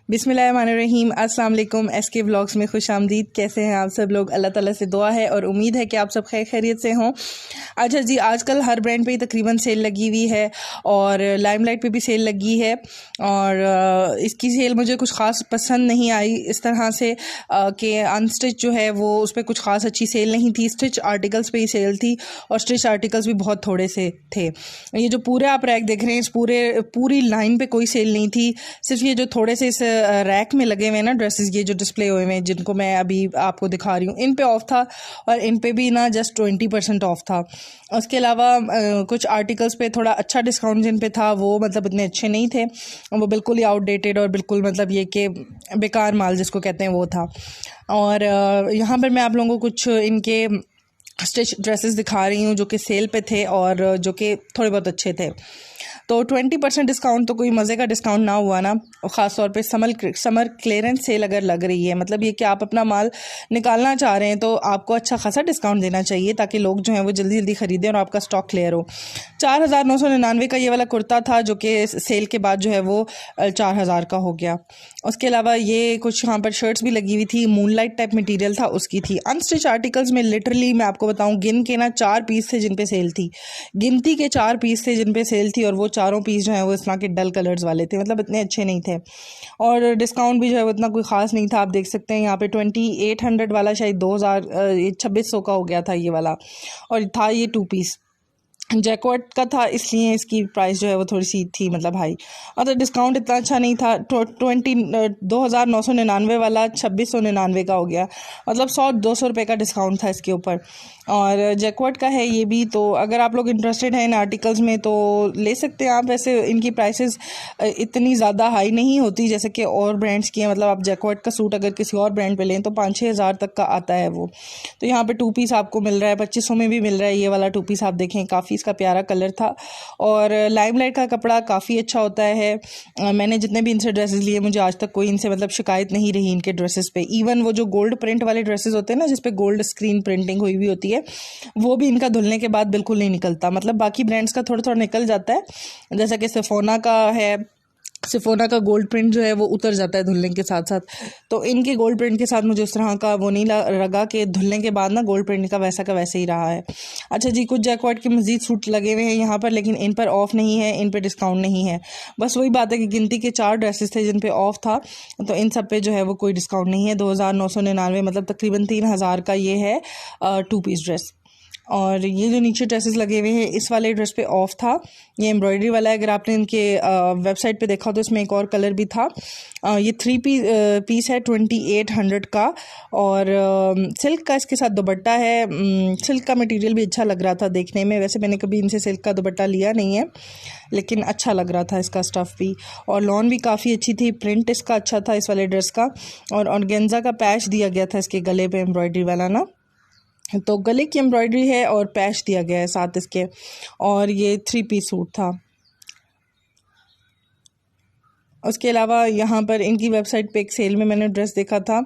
बिस्मिल्लाहिर्रहमानिर्रहीम। अस्सलाम वालेकुम। SK व्लॉग्स में खुश आमदीद। कैसे हैं आप सब लोग? अल्लाह ताला से दुआ है और उम्मीद है कि आप सब खैर खैरियत से हों। अच्छा जी, आजकल हर ब्रांड पे ही तकरीबन सेल लगी हुई है और लाइमलाइट पे भी सेल लगी है और इसकी सेल मुझे कुछ ख़ास पसंद नहीं आई इस तरह से कि अनस्टिच जो है वो उस पर कुछ ख़ास अच्छी सेल नहीं थी। स्टिच आर्टिकल्स पे ही सेल थी और स्टिच आर्टिकल्स भी बहुत थोड़े से थे। ये जो पूरे आप रैक देख रहे हैं, इस पूरी लाइन पे कोई सेल नहीं थी। सिर्फ ये जो थोड़े से इस रैक में लगे हुए हैं ना ड्रेसेस, ये जो डिस्प्ले हुए हैं जिनको मैं अभी आपको दिखा रही हूँ, इन पे ऑफ था और इन पे भी ना जस्ट 20% ऑफ था। उसके अलावा कुछ आर्टिकल्स पे थोड़ा अच्छा डिस्काउंट जिन पे था वो मतलब इतने अच्छे नहीं थे, वो बिल्कुल ही आउटडेटेड और बिल्कुल मतलब ये कि बेकार माल जिसको कहते हैं वो था। और यहाँ पर मैं आप लोगों को कुछ इनके स्टिच ड्रेसेस दिखा रही हूँ जो कि सेल पे थे और जो कि थोड़े बहुत अच्छे थे। तो 20% डिस्काउंट तो कोई मज़े का डिस्काउंट ना हुआ ना, और ख़ास तौर पे समर क्लियरेंस सेल अगर लग रही है, मतलब ये कि आप अपना माल निकालना चाह रहे हैं तो आपको अच्छा खासा डिस्काउंट देना चाहिए ताकि लोग जो हैं वो जल्दी जल्दी ख़रीदें और आपका स्टॉक क्लियर हो। 4,999 का ये वाला कुर्ता था जो कि सेल के बाद जो है वो 4,000 का हो गया। उसके अलावा ये कुछ यहाँ पर शर्ट्स भी लगी हुई थी, मूनलाइट टाइप मटीरियल था उसकी थी। अनस्टिच आर्टिकल्स में लिटरली मैं आपको बताऊँ, गिन के ना 4 पीस थे जिन पे सेल थी, गिनती के 4 पीस थे जिन पे सेल थी और वो चारों पीस जो है वो इस तरह के डल कलर्स वाले थे, मतलब इतने अच्छे नहीं थे और डिस्काउंट भी जो है वो इतना कोई ख़ास नहीं था। आप देख सकते हैं यहाँ पे 2800 वाला शायद 2600 का हो गया था ये वाला, और था ये 2 पीस जैकॉट का था, इसलिए इसकी प्राइस जो है वो थोड़ी सी थी मतलब हाई, और तो डिस्काउंट इतना अच्छा नहीं था। 2,999 वाला 2,699 का हो गया, मतलब 100-200 रुपये का डिस्काउंट था इसके ऊपर। और जैकॉट का है ये भी, तो अगर आप लोग इंटरेस्टेड हैं इन आर्टिकल्स में तो ले सकते हैं आप। वैसे इनकी प्राइसेस इतनी ज़्यादा हाई नहीं होती जैसे कि और ब्रांड्स की हैं, मतलब आप जैकॉट का सूट अगर किसी और ब्रांड पे लें तो 5-6 हज़ार तक का आता है वो। तो यहाँ पे 2 पीस आपको मिल रहा है 2500 में भी मिल रहा है। ये वाला 2 पीस आप देखें, काफ़ी इसका प्यारा कलर था और लाइमलाइट का कपड़ा काफ़ी अच्छा होता है। मैंने जितने भी इनसे ड्रेसेस लिए मुझे आज तक कोई इनसे मतलब शिकायत नहीं रही इनके ड्रेसेस पे। इवन वो जो गोल्ड प्रिंट वाले ड्रेसेस होते हैं ना जिस पे गोल्ड स्क्रीन प्रिंटिंग हुई हुई होती है, वो भी इनका धुलने के बाद बिल्कुल नहीं निकलता। मतलब बाकी ब्रांड्स का थोड़ा थोड़ा निकल जाता है, जैसा कि सिफोना का है, सिफोना का गोल्ड प्रिंट जो है वो उतर जाता है धुलने के साथ साथ। तो इनके गोल्ड प्रिंट के साथ मुझे उस तरह का वो नहीं लगा कि धुलने के बाद ना गोल्ड प्रिंट का वैसे ही रहा है। अच्छा जी, कुछ जैकॉट के मज़ीद सूट लगे हुए हैं यहाँ पर, लेकिन इन पर ऑफ़ नहीं है, इन पर डिस्काउंट नहीं है। बस वही बात है कि गिनती के 4 ड्रेसेस थे जिन पे ऑफ़ था, तो इन सब पे जो है वो कोई डिस्काउंट नहीं है। 2,999 मतलब तकरीबन 3,000 का ये है 2 पीस ड्रेस। और ये जो नीचे ड्रेसेस लगे हुए हैं, इस वाले ड्रेस पे ऑफ था, ये एम्ब्रॉयडरी वाला है। अगर आपने इनके वेबसाइट पे देखा तो इसमें एक और कलर भी था। ये 3 पीस है 2800 का और सिल्क का इसके साथ दुपट्टा है। सिल्क का मटेरियल भी अच्छा लग रहा था देखने में। वैसे मैंने कभी इनसे सिल्क का दुपट्टा लिया नहीं है, लेकिन अच्छा लग रहा था इसका स्टफ़ भी, और लॉन भी काफ़ी अच्छी थी। प्रिंट इसका अच्छा था इस वाले ड्रेस का, और ऑर्गेन्जा का पैच दिया गया था इसके गले पे एम्ब्रॉयडरी वाला ना, तो गले की एम्ब्रॉयडरी है और पैच दिया गया है साथ इसके। और ये 3 पीस सूट था। उसके अलावा यहाँ पर इनकी वेबसाइट पे एक सेल में मैंने ड्रेस देखा था,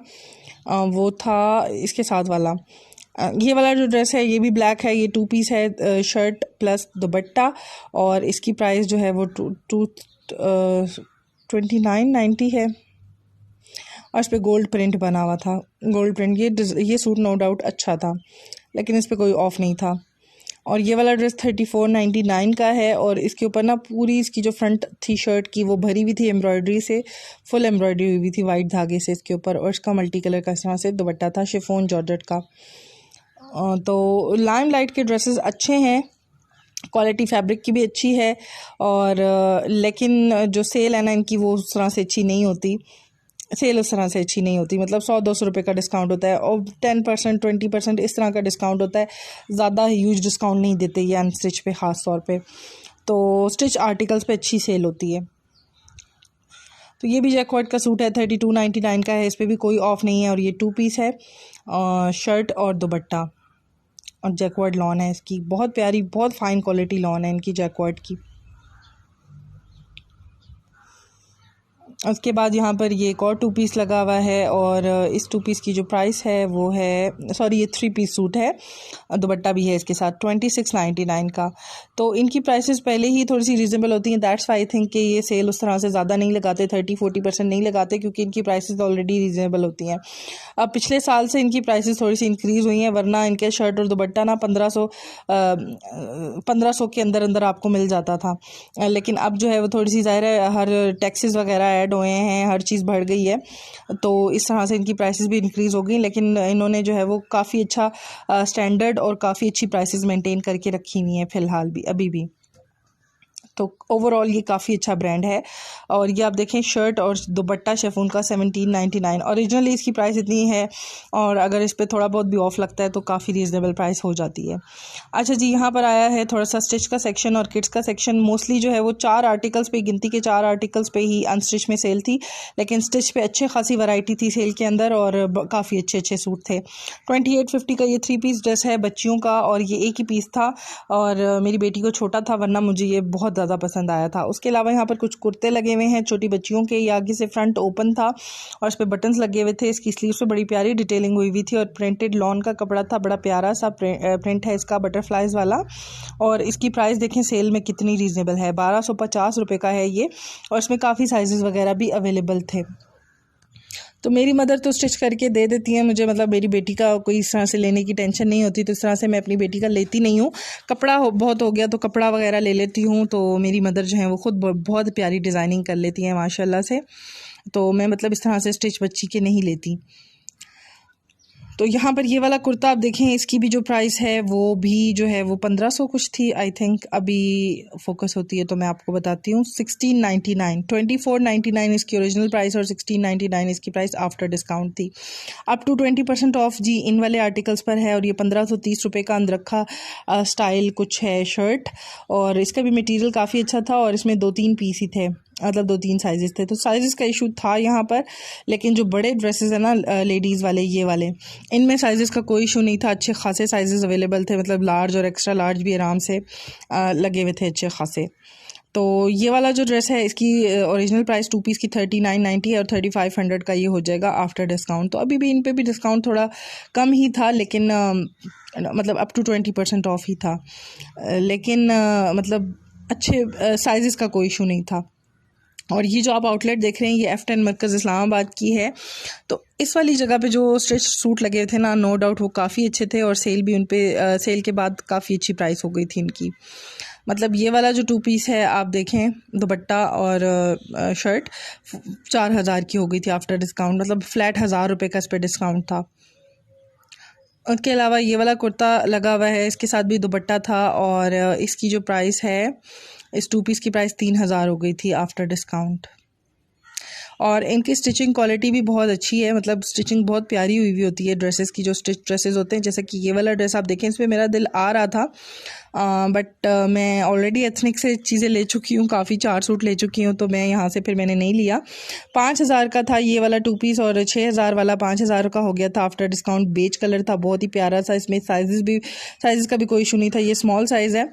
वो था इसके साथ वाला। ये वाला जो ड्रेस है ये भी ब्लैक है, ये 2 पीस है, शर्ट प्लस दुपट्टा, और इसकी प्राइस जो है वो 2990 है और इस पर गोल्ड प्रिंट बना हुआ था। गोल्ड प्रिंट, ये सूट नो डाउट अच्छा था, लेकिन इस पर कोई ऑफ़ नहीं था। और ये वाला ड्रेस 3499 का है और इसके ऊपर ना पूरी इसकी जो फ्रंट थी शर्ट की वो भरी हुई थी एम्ब्रॉयडरी से, फुल एम्ब्रॉयडरी हुई थी वाइट धागे से इसके ऊपर, और इसका मल्टी कलर का इस तरह से दुपट्टा था शिफॉन जॉर्जेट का। तो लाइमलाइट के ड्रेसेस अच्छे हैं, क्वालिटी फैब्रिक की भी अच्छी है, और लेकिन जो सेल है ना इनकी वो उस तरह से अच्छी नहीं होती। सेल उस तरह से अच्छी नहीं होती, मतलब 100-200 रुपये का डिस्काउंट होता है और 10% 20% इस तरह का डिस्काउंट होता है। ज़्यादा ह्यूज डिस्काउंट नहीं देते ये अनस्टिच पे ख़ास तौर पे, तो स्टिच आर्टिकल्स पे अच्छी सेल होती है। तो ये भी जैकॉट का सूट है, 3299 का है, इस पर भी कोई ऑफ़ नहीं है, और ये 2 पीस है, शर्ट और दुपट्टा, और जैकॉट लॉन है इसकी, बहुत प्यारी बहुत फ़ाइन क्वालिटी लॉन है इनकी जैकॉट की। उसके बाद यहाँ पर ये एक और 2 पीस लगा हुआ है और इस 2 पीस की जो प्राइस है वो है, सॉरी ये 3 पीस सूट है, दुपट्टा भी है इसके साथ 2699 का। तो इनकी प्राइसेस पहले ही थोड़ी सी रीज़नेबल होती हैं, दैट्स वाई आई थिंक कि ये सेल उस तरह से ज़्यादा नहीं लगाते, 30-40% नहीं लगाते, क्योंकि इनकी प्राइसेस ऑलरेडी रीज़नेबल होती हैं। अब पिछले साल से इनकी प्राइसेस थोड़ी सी इंक्रीज़ हुई हैं, वरना इनके शर्ट और दुपट्टा ना 1500 के अंदर अंदर आपको मिल जाता था, लेकिन अब जो है वो थोड़ी सी ज़ाहिर है हर टैक्सेस वगैरह ऐड हुए हैं, हर चीज़ बढ़ गई है, तो इस तरह से इनकी प्राइसेस भी इंक्रीज़ हो गई। लेकिन इन्होंने जो है वो काफ़ी अच्छा स्टैंडर्ड और काफ़ी अच्छी प्राइसेस मेंटेन करके रखी हुई हैं फ़िलहाल भी, अभी भी। तो ओवरऑल ये काफ़ी अच्छा ब्रांड है। और ये आप देखें शर्ट और दुपट्टा शिफॉन का 1799, ओरिजिनली इसकी प्राइस इतनी है और अगर इस पर थोड़ा बहुत भी ऑफ लगता है तो काफ़ी रीज़नेबल प्राइस हो जाती है। अच्छा जी, यहाँ पर आया है थोड़ा सा स्टिच का सेक्शन और किड्स का सेक्शन। मोस्टली जो है वो 4 आर्टिकल्स पे, गिनती के 4 आर्टिकल्स पे ही अनस्टिच में सेल थी, लेकिन स्टिच पे अच्छे खासी वैरायटी थी सेल के अंदर और काफ़ी अच्छे अच्छे सूट थे। 2850 का ये 3 पीस ड्रेस है बच्चियों का और ये एक ही पीस था और मेरी बेटी को छोटा था, वरना मुझे ये बहुत ज़्यादा पसंद आया था। उसके अलावा यहाँ पर कुछ कुर्ते लगे हुए हैं छोटी बच्चियों के, ये आगे से फ्रंट ओपन था और इस पर बटन्स लगे हुए थे, इसकी स्लीव्स पे बड़ी प्यारी डिटेलिंग हुई हुई थी और प्रिंटेड लॉन का कपड़ा था, बड़ा प्यारा सा प्रिंट है इसका बटरफ्लाइज वाला। और इसकी प्राइस देखें सेल में कितनी रीज़नेबल है, 1250 रुपये का है ये और इसमें काफ़ी साइजेस वगैरह भी अवेलेबल थे। तो मेरी मदर तो स्टिच करके दे देती हैं मुझे, मतलब मेरी बेटी का कोई इस तरह से लेने की टेंशन नहीं होती, तो इस तरह से मैं अपनी बेटी का लेती नहीं हूँ। कपड़ा बहुत हो गया तो कपड़ा वगैरह ले लेती हूँ, तो मेरी मदर जो है वो ख़ुद बहुत प्यारी डिज़ाइनिंग कर लेती हैं माशाल्लाह से। तो मैं मतलब इस तरह से स्टिच बच्ची के नहीं लेती। तो यहाँ पर ये वाला कुर्ता आप देखें, इसकी भी जो प्राइस है वो भी जो है वो 1500 कुछ थी आई थिंक, अभी फोकस होती है तो मैं आपको बताती हूँ। 1699, 2499 इसकी ओरिजिनल प्राइस और 1699 इसकी प्राइस आफ्टर डिस्काउंट थी। अप टू 20% ऑफ जी इन वाले आर्टिकल्स पर है और ये 1530 रुपये का अंदरखा स्टाइल कुछ है शर्ट, और इसका भी मटेरियल काफ़ी अच्छा था और इसमें 2-3 पीस ही थे, मतलब 2-3 साइजेस थे, तो साइजेस का इशू था यहाँ पर। लेकिन जो बड़े ड्रेसेस हैं ना लेडीज़ वाले, ये वाले, इनमें साइजेस का कोई इशू नहीं था, अच्छे खासे साइजेस अवेलेबल थे, मतलब लार्ज और एक्स्ट्रा लार्ज भी आराम से लगे हुए थे अच्छे खासे। तो ये वाला जो ड्रेस है इसकी ओरिजिनल प्राइस 2 पीस की 3990 है और 3500 का ये हो जाएगा आफ्टर डिस्काउंट। तो अभी भी इन पे भी डिस्काउंट थोड़ा कम ही था, लेकिन मतलब अप टू 20% ऑफ ही था, लेकिन मतलब अच्छे साइजेस का कोई इशू नहीं था। और ये जो आप आउटलेट देख रहे हैं ये F10 मरकज़ इस्लामाबाद की है। तो इस वाली जगह पे जो स्टिच सूट लगे थे ना, नो डाउट वो काफ़ी अच्छे थे और सेल भी उन पे सेल के बाद काफ़ी अच्छी प्राइस हो गई थी इनकी। मतलब ये वाला जो 2 पीस है आप देखें, दुपट्टा और शर्ट 4000 की हो गई थी आफ्टर डिस्काउंट, मतलब फ्लैट 1000 रुपये का इस पर डिस्काउंट था। उसके अलावा ये वाला कुर्ता लगा हुआ है, इसके साथ भी दुपट्टा था और इसकी जो प्राइस है, इस 2 पीस की प्राइस 3000 हो गई थी आफ्टर डिस्काउंट। और इनकी स्टिचिंग क्वालिटी भी बहुत अच्छी है, मतलब स्टिचिंग बहुत प्यारी हुई हुई होती है ड्रेसेस की, जो स्टिच ड्रेसेस होते हैं। जैसे कि ये वाला ड्रेस आप देखें, इसमें मेरा दिल आ रहा था बट मैं ऑलरेडी एथनिक से चीज़ें ले चुकी हूँ, काफ़ी 4 सूट ले चुकी हूँ, तो मैं यहाँ से फिर मैंने नहीं लिया। 5000 का था ये वाला 2 पीस और 6000 वाला 5000 का हो गया था आफ्टर डिस्काउंट। बेज कलर था, बहुत ही प्यारा सा, इसमें साइज़ का भी कोई इशू नहीं था। ये स्मॉल साइज़ है,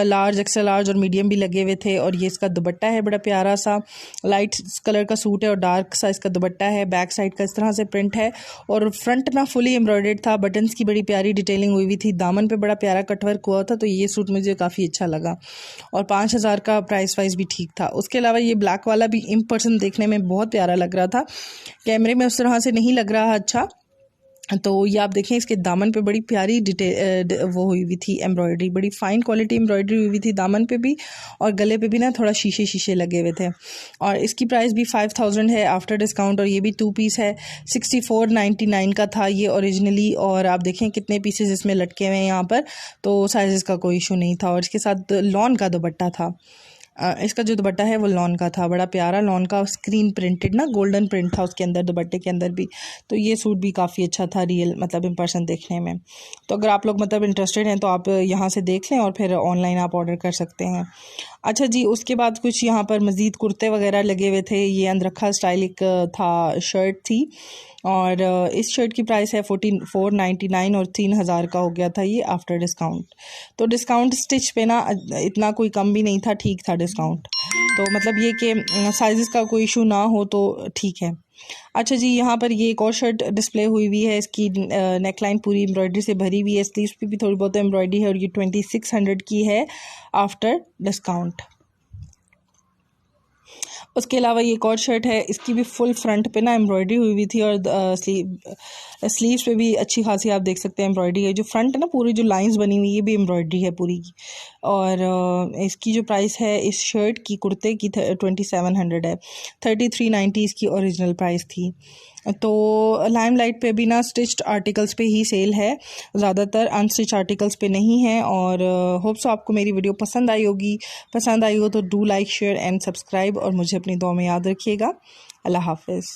लार्ज, एक्स्ट्रा लार्ज और मीडियम भी लगे हुए थे। और ये इसका दुपट्टा है, बड़ा प्यारा सा लाइट कलर का सूट है और डार्क सा इसका दुपट्टा है। बैक साइड का इस तरह से प्रिंट है और फ्रंट ना फुली एम्ब्रॉयडर्ड था, बटन्स की बड़ी प्यारी डिटेलिंग हुई हुई थी, दामन पे बड़ा प्यारा कटवर्क हुआ था। तो ये सूट मुझे काफ़ी अच्छा लगा और 5000 का प्राइस वाइज भी ठीक था। उसके अलावा ये ब्लैक वाला भी इन पर्सन देखने में बहुत प्यारा लग रहा था, कैमरे में उस तरह से नहीं लग रहा अच्छा। तो ये आप देखें, इसके दामन पे बड़ी प्यारी वो हुई हुई थी एम्ब्रॉयडरी, बड़ी फ़ाइन क्वालिटी एम्ब्रॉयडरी हुई हुई थी दामन पे भी, और गले पे भी ना थोड़ा शीशे लगे हुए थे। और इसकी प्राइस भी 5000 है आफ्टर डिस्काउंट और ये भी 2 पीस है। 6499 का था ये ओरिजिनली, और आप देखें कितने पीसेस इसमें लटके हुए हैं यहाँ पर, तो साइज़ का कोई इशू नहीं था। और इसके साथ लॉन का दुपट्टा था, इसका जो दुपट्टा है वो लॉन का था, बड़ा प्यारा लॉन का, स्क्रीन प्रिंटेड ना, गोल्डन प्रिंट था उसके अंदर, दुपट्टे के अंदर भी। तो ये सूट भी काफ़ी अच्छा था रियल, मतलब इन पर्सन देखने में। तो अगर आप लोग मतलब इंटरेस्टेड हैं तो आप यहाँ से देख लें और फिर ऑनलाइन आप ऑर्डर कर सकते हैं। अच्छा जी, उसके बाद कुछ यहाँ पर मज़ीद कुर्ते वगैरह लगे हुए थे। ये अनरखा स्टाइल एक था, शर्ट थी और इस शर्ट की प्राइस है 4499 और 3000 का हो गया था ये आफ्टर डिस्काउंट। तो डिस्काउंट स्टिच पे ना इतना कोई कम भी नहीं था, ठीक था डिस्काउंट। तो मतलब ये कि साइज़ का कोई इशू ना हो तो ठीक है। अच्छा जी, यहाँ पर ये एक और शर्ट डिस्प्ले हुई है, इसकी नेकलाइन पूरी एम्ब्रॉयडरी से भरी हुई है, स्लीव्स पे भी थोड़ी बहुत एम्ब्रॉयडरी है और ये 2600 की है आफ्टर डिस्काउंट। उसके अलावा ये एक और शर्ट है, इसकी भी फुल फ्रंट पे ना एम्ब्रॉयडरी हुई थी और स्लीव्स पे भी अच्छी खासी आप देख सकते हैं एम्ब्रॉयडरी है। जो फ्रंट है ना, पूरी जो लाइंस बनी हुई ये भी एम्ब्रॉयडरी है पूरी की। और इसकी जो प्राइस है इस शर्ट की, कुर्ते की 2700 है। 3390 इसकी ओरिजिनल प्राइस थी। तो लाइमलाइट पे भी ना स्टिच्ड आर्टिकल्स पे ही सेल है, ज़्यादातर अनस्टिच आर्टिकल्स पे नहीं है। और होप सो आपको मेरी वीडियो पसंद आई होगी। पसंद आई हो तो do like, share and subscribe और मुझे अपनी दुआ में याद रखिएगा। अल्लाह हाफ़िज़।